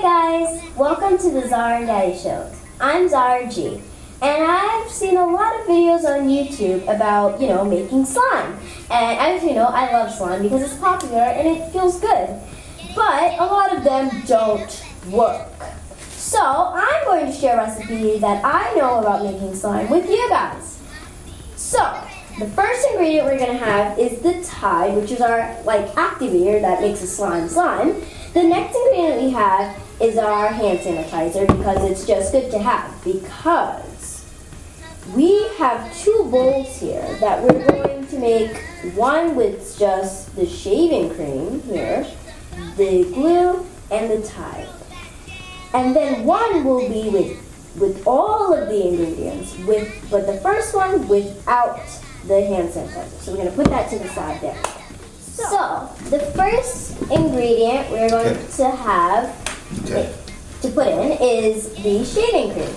guys, welcome to the Zara and Daddy show. I'm Zara G, and I've seen a lot of videos on YouTube about, making slime. And as you know, I love slime because it's popular and it feels good. But a lot of them don't work. So I'm going to share a recipe that I know about making slime with you guys. So the first ingredient we're going to have is the Tide, which is our activator that makes a slime. The next ingredient we have is our hand sanitizer because it's just good to have. Because we have two bowls here that we're going to make one with just the shaving cream here, the glue, and the Tide. And then one will be with all of the ingredients, but the first one without the hand sanitizer. So we're going to put that to the side there. So the first ingredient we're going to have to put in is the shaving cream.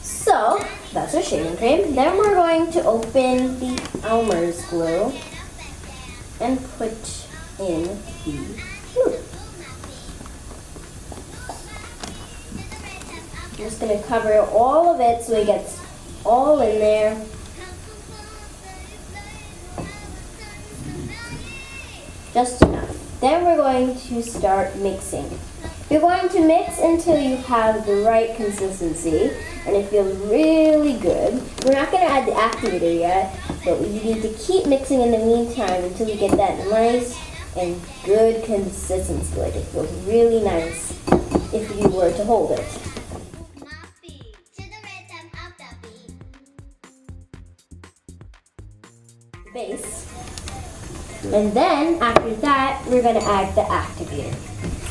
So that's our shaving cream. Then we're going to open the elmers glue and put in the glue. I'm just going to cover all of it so it gets all in there. Just enough. Then we're going to start mixing. You're going to mix until you have the right consistency and it feels really good. We're not going to add the activator yet, but you need to keep mixing in the meantime until you get that nice and good consistency. Like it feels really nice if you were to hold it. Base. And then after that, we're going to add the activator,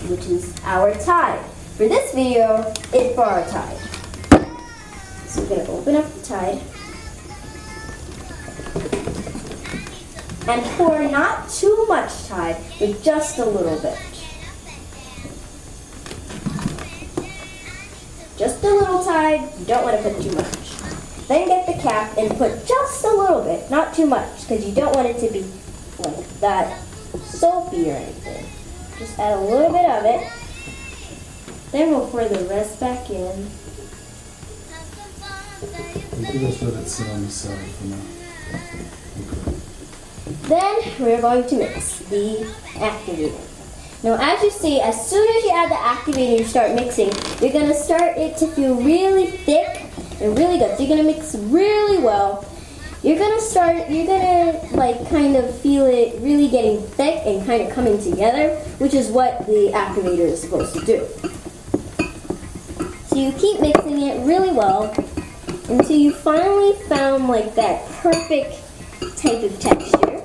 which is our Tide. For this video, it's for our Tide. So we're going to open up the Tide and pour not too much Tide, but just a little bit. Just a little Tide. You don't want to put too much. Then get the cap and put just a little bit, not too much, because you don't want it to be like that soapy or anything. Just add a little bit of it. Then we'll pour the rest back in. You can just let it sit on the side for now. Okay. Then we're going to mix the activator. Now as you see, as soon as you add the activator and start mixing, you're going to start it to feel really thick and really good. So you're going to mix really well. You're going to kind of feel it really getting thick and kind of coming together, which is what the activator is supposed to do. So you keep mixing it really well until you finally found that perfect type of texture.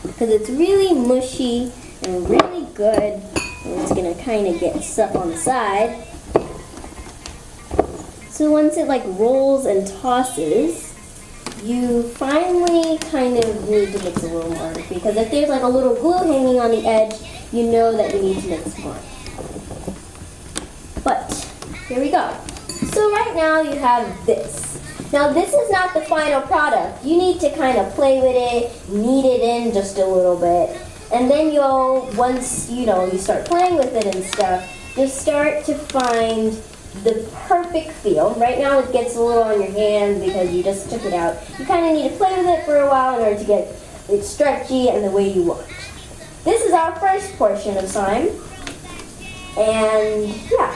Because it's really mushy and really good. And it's going to kind of get stuff on the side. So once it rolls and tosses, you finally kind of need to mix a little more, because if there's a little glue hanging on the edge, you know that you need to mix more. But here we go. So right now you have this. Now this is not the final product. You need to kind of play with it, knead it in just a little bit, and then once you start playing with it and stuff, you'll start to find the perfect feel. Right now it gets a little on your hand because you just took it out. You kind of need to play with it for a while in order to get it stretchy and the way you want. This is our first portion of slime. And yeah,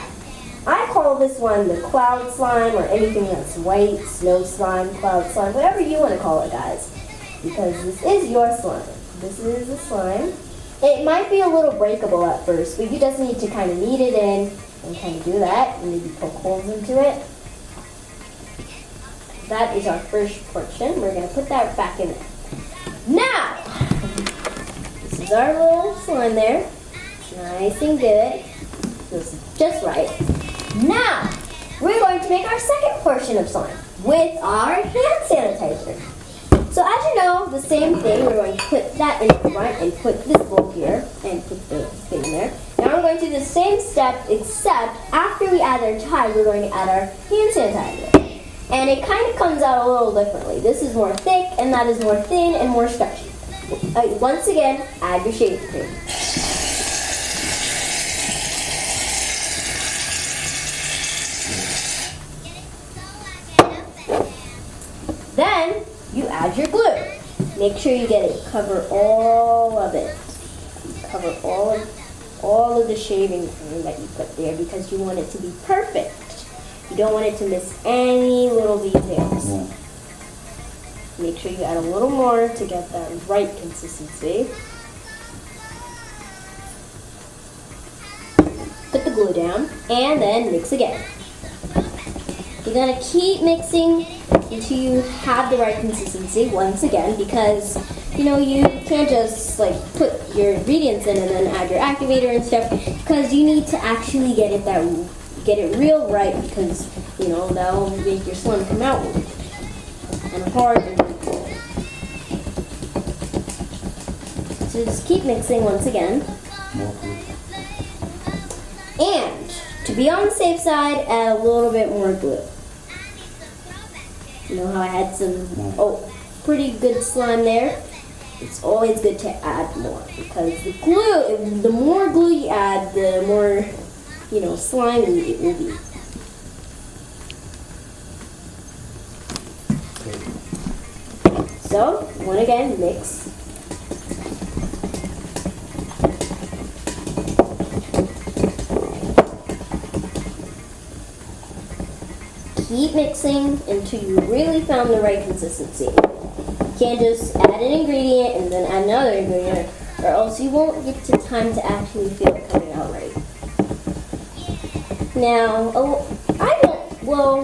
I call this one the cloud slime, or anything that's white, snow slime, cloud slime, whatever you want to call it, guys. Because this is your slime. This is the slime. It might be a little breakable at first, but you just need to kind of knead it in and kind of do that, and maybe poke holes into it. That is our first portion. We're going to put that back in there. Now, this is our little slime there. It's nice and good. This is just right. Now, we're going to make our second portion of slime with our hand sanitizer. So as you know, the same thing, we're going to put that in the front and put this bowl here and put the thing there. Now we're going to do the same step, except after we add our Tide, we're going to add our hand sanitizer. And it kind of comes out a little differently. This is more thick, and that is more thin and more stretchy. Once again, add your shaving cream. Then you add your glue. Make sure you get it. Cover all of it. Cover all of the shaving cream that you put there because you want it to be perfect. You don't want it to miss any little details. Make sure you add a little more to get that right consistency. Put the glue down and then mix again. You're going to keep mixing until you have the right consistency once again because you can't just like put your ingredients in and then add your activator and stuff because you need to actually get it real right because that will make your slime come out and hard and cool. So just keep mixing once again. And to be on the safe side, add a little bit more glue. You know how I had some pretty good slime there? It's always good to add more because the more glue you add, the more slimy it will be. So, once again, mix. Keep mixing until you really found the right consistency. You can't just add an ingredient and then add another ingredient, or else you won't get to time to actually feel it coming out right. Now,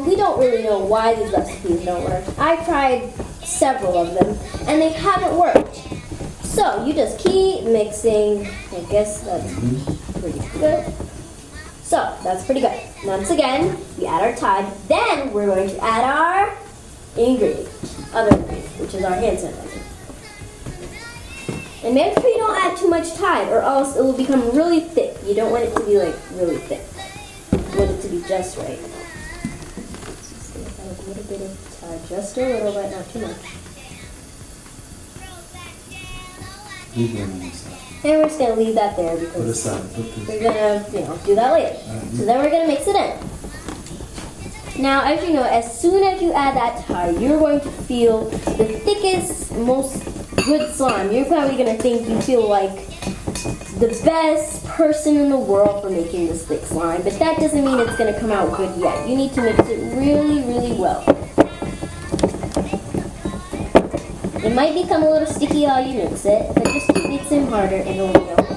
we don't really know why these recipes don't work. I tried several of them, and they haven't worked. So, you just keep mixing. I guess that's pretty good. So, that's pretty good. Once again, we add our Tide. Then, we're going to add our other ingredient, which is our hand sanitizer. And make sure you don't add too much Tide, or else it will become really thick. You don't want it to be, really thick. You want it to be just right. Just going to add a little bit of Tide. Just a little bit, not too much. And we're just going to leave that there because we're going to, do that later. So then we're going to mix it in. Now, as you know, as soon as you add that Tide, you're going to feel the thickest, most good slime. You're probably going to think you feel like the best person in the world for making this thick slime. But that doesn't mean it's going to come out good yet. You need to mix it really, really well. It might become a little sticky while you mix it, but just keep mixing harder and it'll be okay.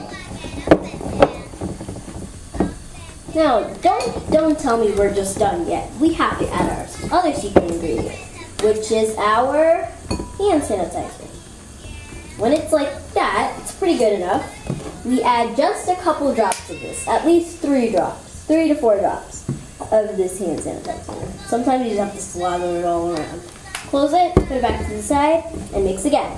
Now, don't tell me we're just done yet. We have to add our other secret ingredient, which is our hand sanitizer. When it's like that, it's pretty good enough. We add just a couple drops of this, at least 3 to 4 drops of this hand sanitizer. Sometimes you just have to slather it all around. Close it, put it back to the side, and mix again.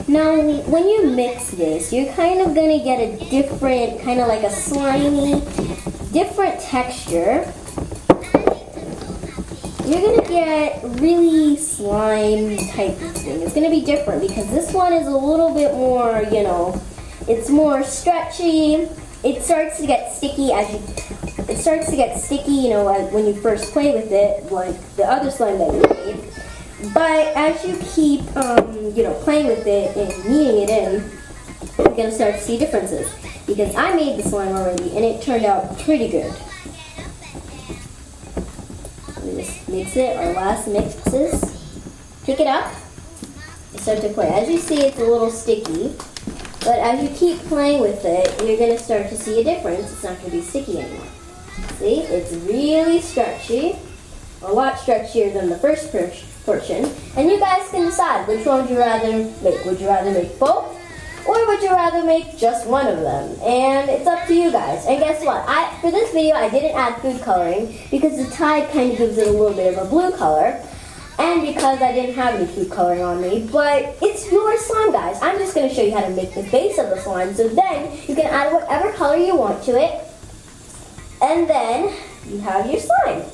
Now, when you mix this, you're kind of going to get a different, kind of like a slimy, different texture. You're going to get really slime type of thing. It's going to be different because this one is a little bit more, it's more stretchy. It starts to get sticky when you first play with it, like the other slime that you made. But as you keep, playing with it and kneading it in, you're gonna start to see differences. Because I made the slime already, and it turned out pretty good. We just mix it. Our last mixes. Pick it up. And start to play. As you see, it's a little sticky. But as you keep playing with it, you're going to start to see a difference. It's not going to be sticky anymore. See? It's really stretchy. A lot stretchier than the first portion. And you guys can decide which one would you rather make. Would you rather make both? Or would you rather make just one of them? And it's up to you guys. And guess what? For this video, I didn't add food coloring because the Tide kind of gives it a little bit of a blue color. And because I didn't have any food coloring on me, but it's your slime, guys. I'm just going to show you how to make the base of the slime, so then you can add whatever color you want to it, and then you have your slime.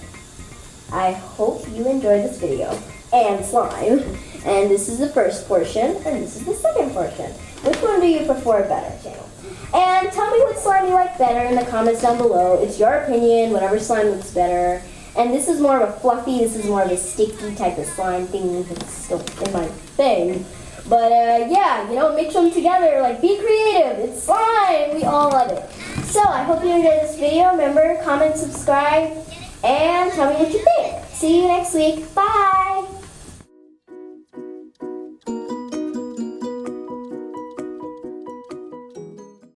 I hope you enjoyed this video and slime. And this is the first portion, and this is the second portion. Which one do you prefer better, channel? And tell me what slime you like better in the comments down below. It's your opinion, whatever slime looks better. And this is more of a fluffy, this is more of a sticky type of slime thing. It's still in my thing. But yeah, you know, mix them together, like be creative, it's slime, we all love it. So I hope you enjoyed this video. Remember, comment, subscribe, and tell me what you think. See you next week, bye!